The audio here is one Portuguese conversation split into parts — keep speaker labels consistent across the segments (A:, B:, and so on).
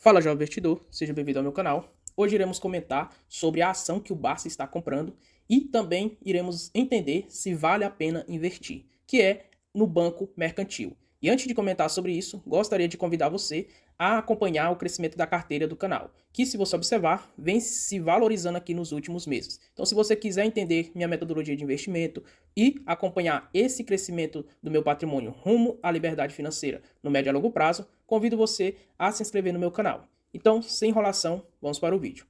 A: Fala, jovem investidor, seja bem-vindo ao meu canal. Hoje iremos comentar sobre a ação que o Barça está comprando e também iremos entender se vale a pena investir, que é no Banco Mercantil. E antes de comentar sobre isso, gostaria de convidar você a acompanhar o crescimento da carteira do canal, que, se você observar, vem se valorizando aqui nos últimos meses. Então, se você quiser entender minha metodologia de investimento e acompanhar esse crescimento do meu patrimônio rumo à liberdade financeira no médio a longo prazo, convido você a se inscrever no meu canal. Então, sem enrolação, vamos para o vídeo.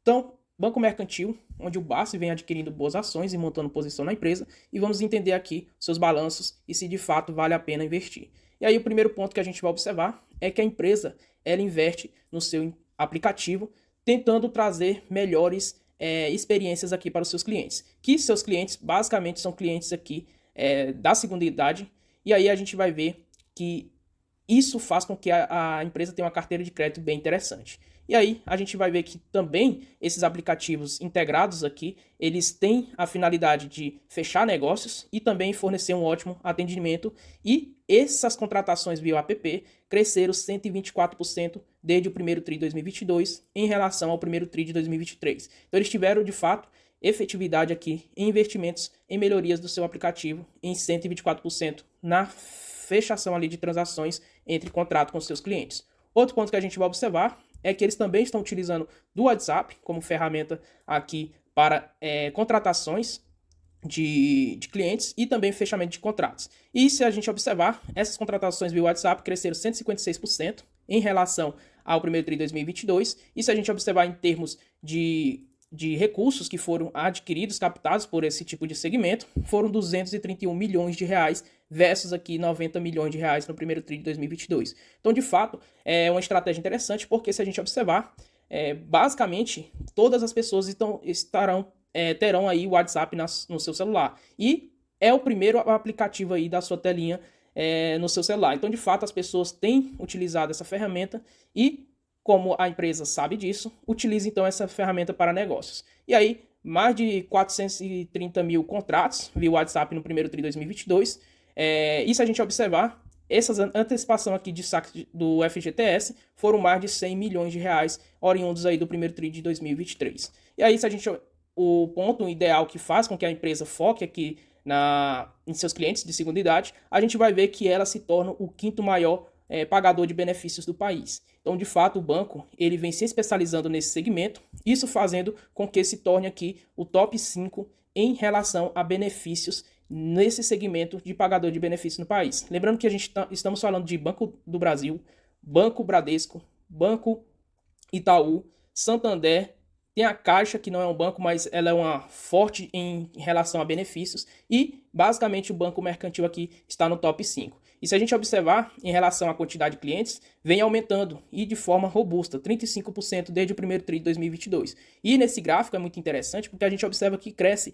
A: Então, Banco Mercantil, onde o Barça vem adquirindo boas ações e montando posição na empresa, e vamos entender aqui seus balanços e se de fato vale a pena investir. E aí o primeiro ponto que a gente vai observar é que a empresa ela investe no seu aplicativo, tentando trazer melhores experiências aqui para os seus clientes. Que seus clientes basicamente são clientes aqui da segunda idade, e aí a gente vai ver que isso faz com que a empresa tenha uma carteira de crédito bem interessante. E aí a gente vai ver que também esses aplicativos integrados aqui, eles têm a finalidade de fechar negócios e também fornecer um ótimo atendimento. E essas contratações via app cresceram 124% desde o primeiro TRI de 2022 em relação ao primeiro TRI de 2023. Então eles tiveram, de fato, efetividade aqui em investimentos em melhorias do seu aplicativo em 124% na fechação ali de transações entre contrato com seus clientes. Outro ponto que a gente vai observar é que eles também estão utilizando do WhatsApp como ferramenta aqui para contratações de clientes e também fechamento de contratos. E se a gente observar, essas contratações via WhatsApp cresceram 156% em relação ao primeiro TRI de 2022. E se a gente observar em termos de recursos que foram adquiridos, captados por esse tipo de segmento, foram 231 milhões de reais versus aqui 90 milhões de reais no primeiro TRI de 2022. Então, de fato, é uma estratégia interessante, porque se a gente observar, basicamente, todas as pessoas terão aí o WhatsApp no seu celular. E é o primeiro aplicativo aí da sua telinha no seu celular. Então, de fato, as pessoas têm utilizado essa ferramenta e, como a empresa sabe disso, utiliza então essa ferramenta para negócios. E aí, mais de 430 mil contratos via WhatsApp no primeiro TRI de 2022. E se a gente observar, essas antecipação aqui de saque do FGTS foram mais de 100 milhões de reais oriundos aí do primeiro TRI de 2023. E aí, o ponto ideal que faz com que a empresa foque aqui em seus clientes de segunda idade, a gente vai ver que ela se torna o quinto maior pagador de benefícios do país. Então, de fato, o banco ele vem se especializando nesse segmento, isso fazendo com que se torne aqui o top 5 em relação a benefícios nesse segmento de pagador de benefícios no país. Lembrando que estamos falando de Banco do Brasil, Banco Bradesco, Banco Itaú, Santander, tem a Caixa, que não é um banco, mas ela é uma forte em relação a benefícios, e basicamente o Banco Mercantil aqui está no top 5. E se a gente observar em relação à quantidade de clientes, vem aumentando e de forma robusta, 35% desde o primeiro TRI de 2022. E nesse gráfico é muito interessante porque a gente observa que cresce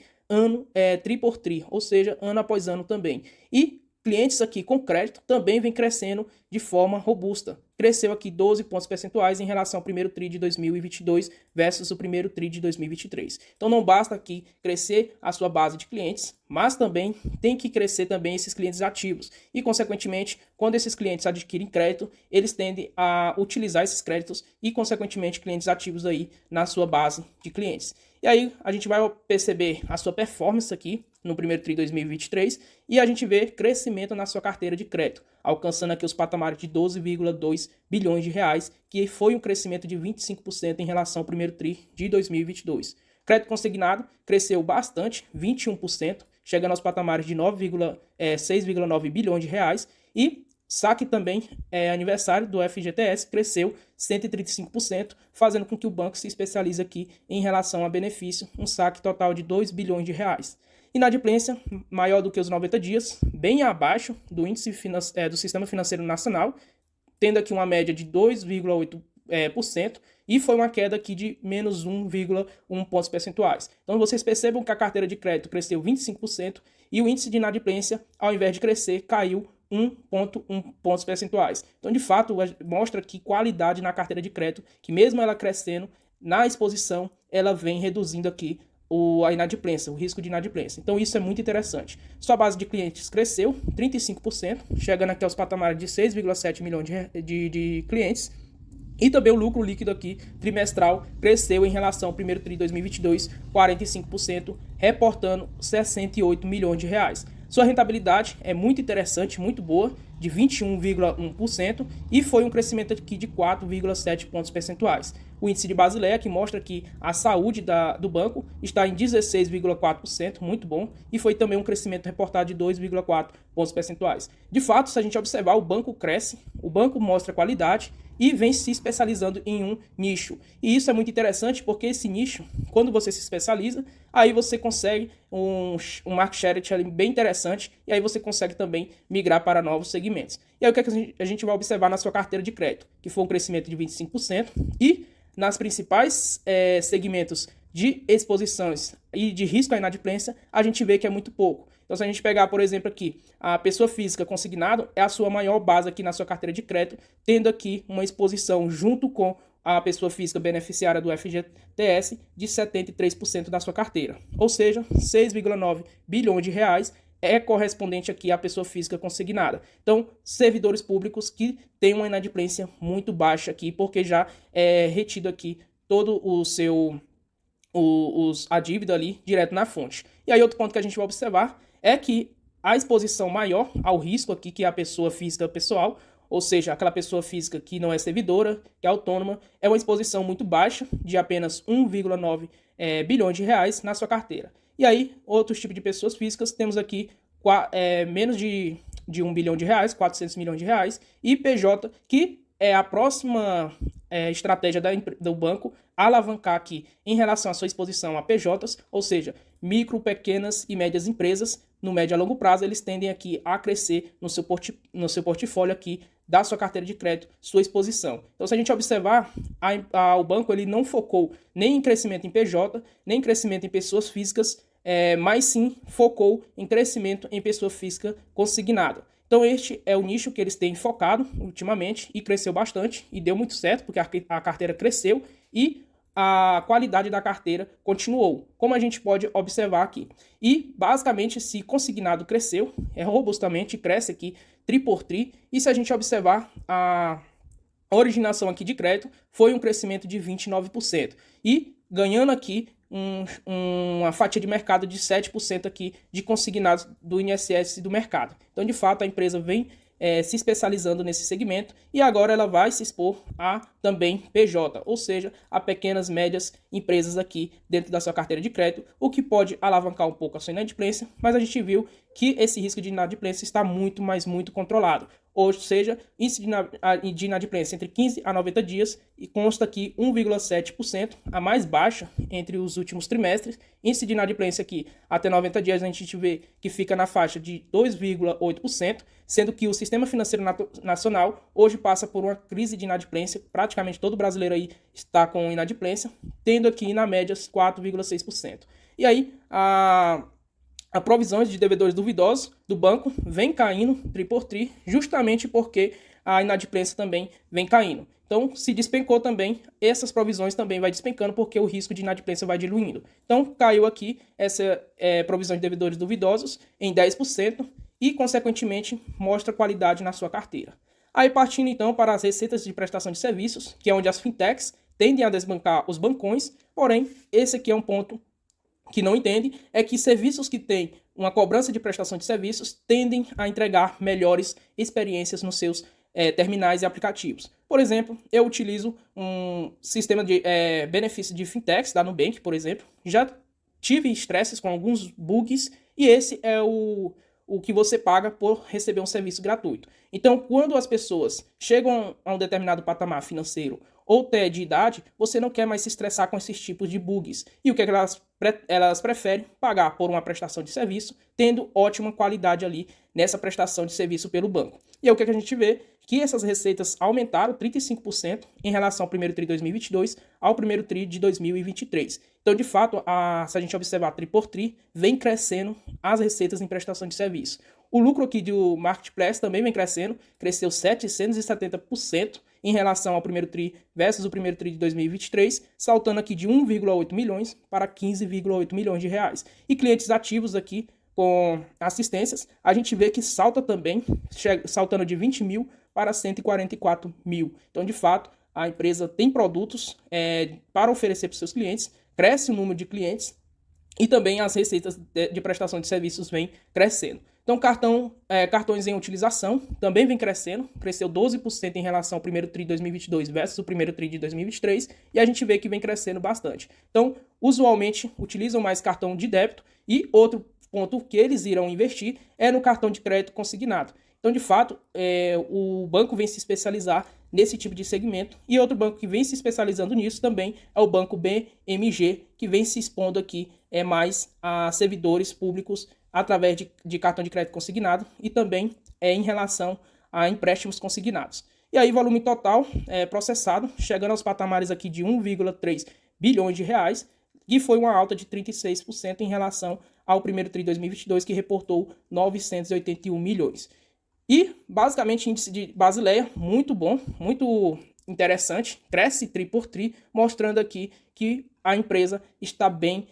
A: TRI por TRI, ou seja, ano após ano também. E clientes aqui com crédito também vem crescendo de forma robusta. Cresceu aqui 12 pontos percentuais em relação ao primeiro TRI de 2022 versus o primeiro TRI de 2023. Então não basta aqui crescer a sua base de clientes, mas também tem que crescer também esses clientes ativos. E, consequentemente, quando esses clientes adquirem crédito, eles tendem a utilizar esses créditos e, consequentemente, clientes ativos aí na sua base de clientes. E aí a gente vai perceber a sua performance aqui no primeiro TRI de 2023 e a gente vê crescimento na sua carteira de crédito, alcançando aqui os patamares de 12,2 bilhões de reais, que foi um crescimento de 25% em relação ao primeiro TRI de 2022. Crédito consignado cresceu bastante, 21%, chegando aos patamares de 6,9 bilhões de reais, e saque também aniversário do FGTS cresceu 135%, fazendo com que o banco se especialize aqui em relação a benefício, um saque total de 2 bilhões de reais. Inadimplência maior do que os 90 dias, bem abaixo do índice do Sistema Financeiro Nacional, tendo aqui uma média de 2,8%, e foi uma queda aqui de menos 1,1 pontos percentuais. Então vocês percebam que a carteira de crédito cresceu 25% e o índice de inadimplência, ao invés de crescer, caiu 1,1 pontos percentuais. Então, de fato, mostra que qualidade na carteira de crédito, que mesmo ela crescendo, na exposição, ela vem reduzindo aqui a inadimplência, o risco de inadimplência. Então, isso é muito interessante. Sua base de clientes cresceu 35%, chegando aqui aos patamares de 6,7 milhões de clientes. E também o lucro líquido aqui trimestral cresceu em relação ao primeiro tri de 2022, 45%, reportando 68 milhões de reais. Sua rentabilidade é muito interessante, muito boa, de 21,1% e foi um crescimento aqui de 4,7 pontos percentuais. O índice de Basileia, que mostra que a saúde do banco está em 16,4%, muito bom, e foi também um crescimento reportado de 2,4 pontos percentuais. De fato, se a gente observar, o banco cresce, o banco mostra qualidade e vem se especializando em um nicho. E isso é muito interessante porque esse nicho, quando você se especializa, aí você consegue um market share bem interessante e aí você consegue também migrar para novos segmentos. E aí o que, é que a gente vai observar na sua carteira de crédito? Que foi um crescimento de 25% e nas principais segmentos de exposições e de risco à inadimplência, a gente vê que é muito pouco. Então, se a gente pegar, por exemplo, aqui, a pessoa física consignado é a sua maior base aqui na sua carteira de crédito, tendo aqui uma exposição junto com a pessoa física beneficiária do FGTS de 73% da sua carteira. Ou seja, 6,9 bilhões de reais é correspondente aqui à pessoa física consignada. Então, servidores públicos que têm uma inadimplência muito baixa aqui, porque já é retido aqui todo o seu a dívida ali direto na fonte. E aí outro ponto que a gente vai observar é que a exposição maior ao risco aqui, que é a pessoa física pessoal, ou seja, aquela pessoa física que não é servidora, que é autônoma, é uma exposição muito baixa, de apenas 1,9 bilhões de reais na sua carteira. E aí, outros tipos de pessoas físicas, temos aqui menos de 1 bilhão de reais, 400 milhões de reais, e PJ, que é a próxima estratégia do banco alavancar aqui em relação à sua exposição a PJs, ou seja, micro, pequenas e médias empresas, no médio a longo prazo, eles tendem aqui a crescer no seu portfólio aqui da sua carteira de crédito, sua exposição. Então, se a gente observar, o banco ele não focou nem em crescimento em PJ, nem em crescimento em pessoas físicas, mas sim focou em crescimento em pessoa física consignada. Então este é o nicho que eles têm focado ultimamente e cresceu bastante e deu muito certo porque a carteira cresceu e a qualidade da carteira continuou, como a gente pode observar aqui. E basicamente se consignado cresceu, robustamente, cresce aqui tri por tri, e se a gente observar a originação aqui de crédito foi um crescimento de 29% e ganhando aqui uma fatia de mercado de 7% aqui de consignados do INSS e do mercado. Então, de fato, a empresa vem se especializando nesse segmento e agora ela vai se expor a também PJ, ou seja, a pequenas, médias empresas aqui dentro da sua carteira de crédito, o que pode alavancar um pouco a sua inadimplência, mas a gente viu que esse risco de inadimplência está muito, mas muito controlado. Ou seja, índice de inadimplência entre 15 a 90 dias e consta aqui 1,7%, a mais baixa entre os últimos trimestres. Índice de inadimplência aqui até 90 dias a gente vê que fica na faixa de 2,8%, sendo que o sistema financeiro nacional hoje passa por uma crise de inadimplência, praticamente todo brasileiro aí está com inadimplência, tendo aqui na média 4,6%. E aí a provisões de devedores duvidosos do banco vem caindo tri por tri, justamente porque a inadimplência também vem caindo. Então, se despencou também, essas provisões também vai despencando porque o risco de inadimplência vai diluindo. Então, caiu aqui essa provisão de devedores duvidosos em 10% e, consequentemente, mostra qualidade na sua carteira. Aí, partindo então para as receitas de prestação de serviços, que é onde as fintechs tendem a desbancar os bancões, porém, esse aqui é um ponto que não entende, é que serviços que têm uma cobrança de prestação de serviços tendem a entregar melhores experiências nos seus terminais e aplicativos. Por exemplo, eu utilizo um sistema de benefício de fintechs da Nubank, por exemplo. Já tive estresses com alguns bugs e esse é o que você paga por receber um serviço gratuito. Então, quando as pessoas chegam a um determinado patamar financeiro ou até de idade, você não quer mais se estressar com esses tipos de bugs. E o que elas preferem? Pagar por uma prestação de serviço, tendo ótima qualidade ali nessa prestação de serviço pelo banco. E é o que a gente vê, que essas receitas aumentaram 35% em relação ao primeiro TRI de 2022 ao primeiro TRI de 2023. Então, de fato, se a gente observar TRI por TRI, vem crescendo as receitas em prestação de serviço. O lucro aqui do Marketplace também vem crescendo, cresceu 770% em relação ao primeiro TRI versus o primeiro TRI de 2023, saltando aqui de 1,8 milhões para 15,8 milhões de reais. E clientes ativos aqui com assistências, a gente vê que salta também, saltando de 20 mil para 144 mil. Então, de fato, a empresa tem produtos para oferecer para os seus clientes, cresce o número de clientes e também as receitas de prestação de serviços vêm crescendo. Então, cartões em utilização também vem crescendo, cresceu 12% em relação ao primeiro TRI de 2022 versus o primeiro TRI de 2023, e a gente vê que vem crescendo bastante. Então, usualmente, utilizam mais cartão de débito, e outro ponto que eles irão investir é no cartão de crédito consignado. Então, de fato, o banco vem se especializar nesse tipo de segmento, e outro banco que vem se especializando nisso também é o Banco BMG, que vem se expondo aqui mais a servidores públicos através de cartão de crédito consignado e também em relação a empréstimos consignados. E aí, volume total processado, chegando aos patamares aqui de 1,3 bilhões de reais, e foi uma alta de 36% em relação ao primeiro TRI de 2022, que reportou 981 milhões. E, basicamente, índice de Basileia, muito bom, muito interessante, cresce TRI por TRI, mostrando aqui que a empresa está bem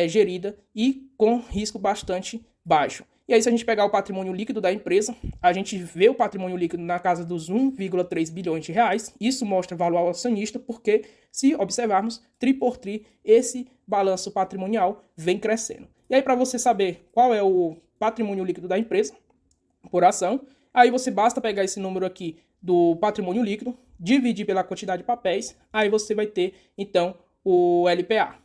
A: gerida e com risco bastante baixo. E aí, se a gente pegar o patrimônio líquido da empresa, a gente vê o patrimônio líquido na casa dos 1,3 bilhões de reais. Isso mostra valor ao acionista, porque, se observarmos, TRI por TRI, esse balanço patrimonial vem crescendo. E aí, para você saber qual é o patrimônio líquido da empresa por ação, aí você basta pegar esse número aqui do patrimônio líquido, dividir pela quantidade de papéis, aí você vai ter, então, o LPA,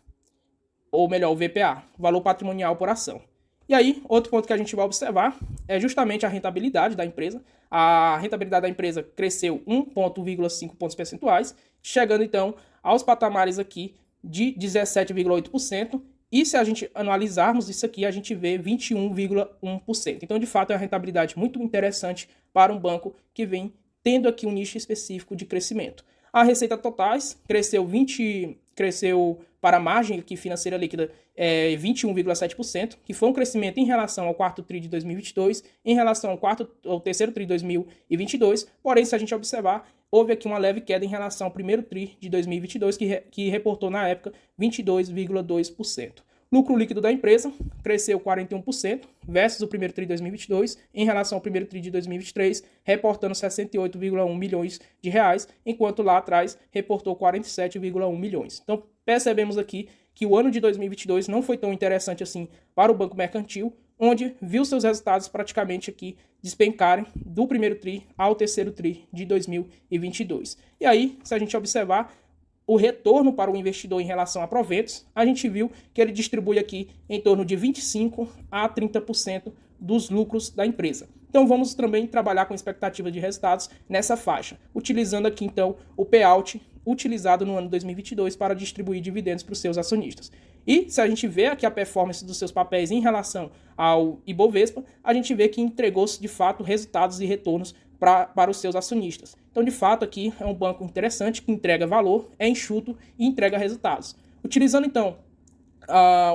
A: ou melhor, o VPA, valor patrimonial por ação. E aí, outro ponto que a gente vai observar é justamente a rentabilidade da empresa. A rentabilidade da empresa cresceu 1,5 pontos percentuais, chegando então aos patamares aqui de 17,8%. E se a gente analisarmos isso aqui, a gente vê 21,1%. Então, de fato, é uma rentabilidade muito interessante para um banco que vem tendo aqui um nicho específico de crescimento. A receita totais cresceu para a margem aqui financeira líquida 21,7%, que foi um crescimento em relação ao quarto TRI de 2022, em relação ao terceiro TRI de 2022. Porém, se a gente observar, houve aqui uma leve queda em relação ao primeiro TRI de 2022, que reportou na época 22,2%. Lucro líquido da empresa cresceu 41% versus o primeiro TRI de 2022 em relação ao primeiro TRI de 2023, reportando 68,1 milhões de reais, enquanto lá atrás reportou 47,1 milhões. Então, percebemos aqui que o ano de 2022 não foi tão interessante assim para o Banco Mercantil, onde viu seus resultados praticamente aqui despencarem do primeiro TRI ao terceiro TRI de 2022. E aí, se a gente observar o retorno para o investidor em relação a proventos, a gente viu que ele distribui aqui em torno de 25% a 30% dos lucros da empresa. Então vamos também trabalhar com expectativa de resultados nessa faixa, utilizando aqui então o payout utilizado no ano 2022 para distribuir dividendos para os seus acionistas. E se a gente vê aqui a performance dos seus papéis em relação ao Ibovespa, a gente vê que entregou-se de fato resultados e retornos para os seus acionistas. Então, de fato, aqui é um banco interessante que entrega valor, é enxuto e entrega resultados. Utilizando, então,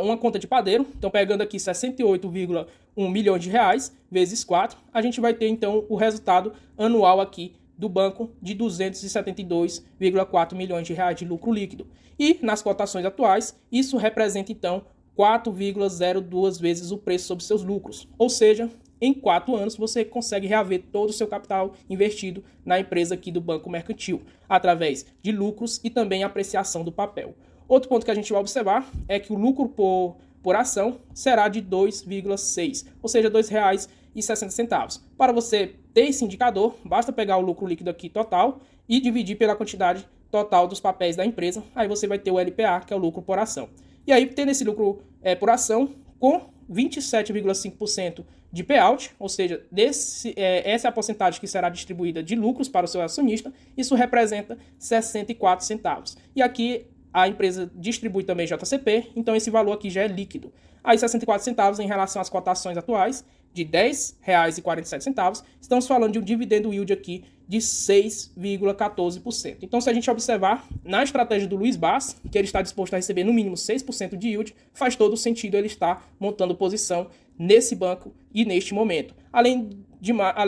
A: uma conta de padeiro, então pegando aqui 68,1 milhões de reais vezes 4, a gente vai ter, então, o resultado anual aqui do banco de 272,4 milhões de reais de lucro líquido. E, nas cotações atuais, isso representa, então, 4,02 vezes o preço sobre seus lucros, ou seja, em 4 anos você consegue reaver todo o seu capital investido na empresa aqui do Banco Mercantil, através de lucros e também apreciação do papel. Outro ponto que a gente vai observar é que o lucro por ação será de 2,6, ou seja, R$ 2,60. Para você ter esse indicador, basta pegar o lucro líquido aqui total e dividir pela quantidade total dos papéis da empresa, aí você vai ter o LPA, que é o lucro por ação. E aí, tendo esse lucro por ação, com 27,5% de payout, ou seja, essa é a porcentagem que será distribuída de lucros para o seu acionista, isso representa 64 centavos. E aqui a empresa distribui também JCP, então esse valor aqui já é líquido. Aí 64 centavos em relação às cotações atuais, de R$ 10,47, estamos falando de um dividendo yield aqui de 6,14%. Então, se a gente observar na estratégia do Luiz Barsi, que ele está disposto a receber no mínimo 6% de yield, faz todo sentido ele estar montando posição nesse banco e neste momento. Além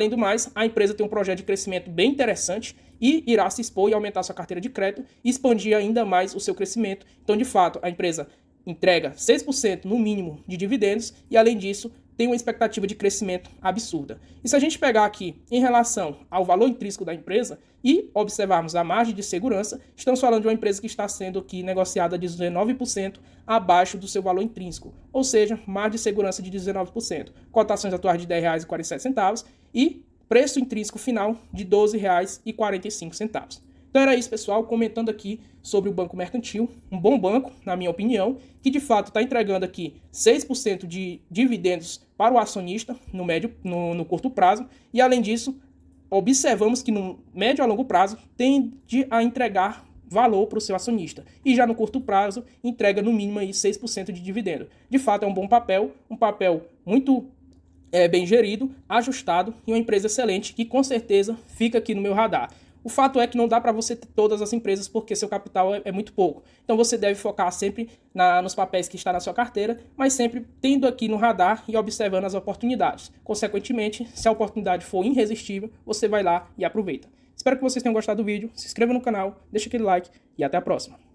A: do mais, a empresa tem um projeto de crescimento bem interessante e irá se expor e aumentar sua carteira de crédito e expandir ainda mais o seu crescimento. Então, de fato, a empresa entrega 6% no mínimo de dividendos e, além disso, tem uma expectativa de crescimento absurda. E se a gente pegar aqui em relação ao valor intrínseco da empresa e observarmos a margem de segurança, estamos falando de uma empresa que está sendo aqui negociada de 19% abaixo do seu valor intrínseco, ou seja, margem de segurança de 19%, cotações atuais de R$ 10,47 e preço intrínseco final de R$ 12,45. Então era isso, pessoal, comentando aqui sobre o Banco Mercantil, um bom banco, na minha opinião, que de fato está entregando aqui 6% de dividendos para o acionista no curto prazo, e além disso, observamos que no médio a longo prazo tende a entregar valor para o seu acionista, e já no curto prazo entrega no mínimo aí 6% de dividendo. De fato é um bom papel, um papel muito bem gerido, ajustado e uma empresa excelente que com certeza fica aqui no meu radar. O fato é que não dá para você ter todas as empresas porque seu capital é muito pouco. Então você deve focar sempre nos papéis que está na sua carteira, mas sempre tendo aqui no radar e observando as oportunidades. Consequentemente, se a oportunidade for irresistível, você vai lá e aproveita. Espero que vocês tenham gostado do vídeo, se inscreva no canal, deixa aquele like e até a próxima.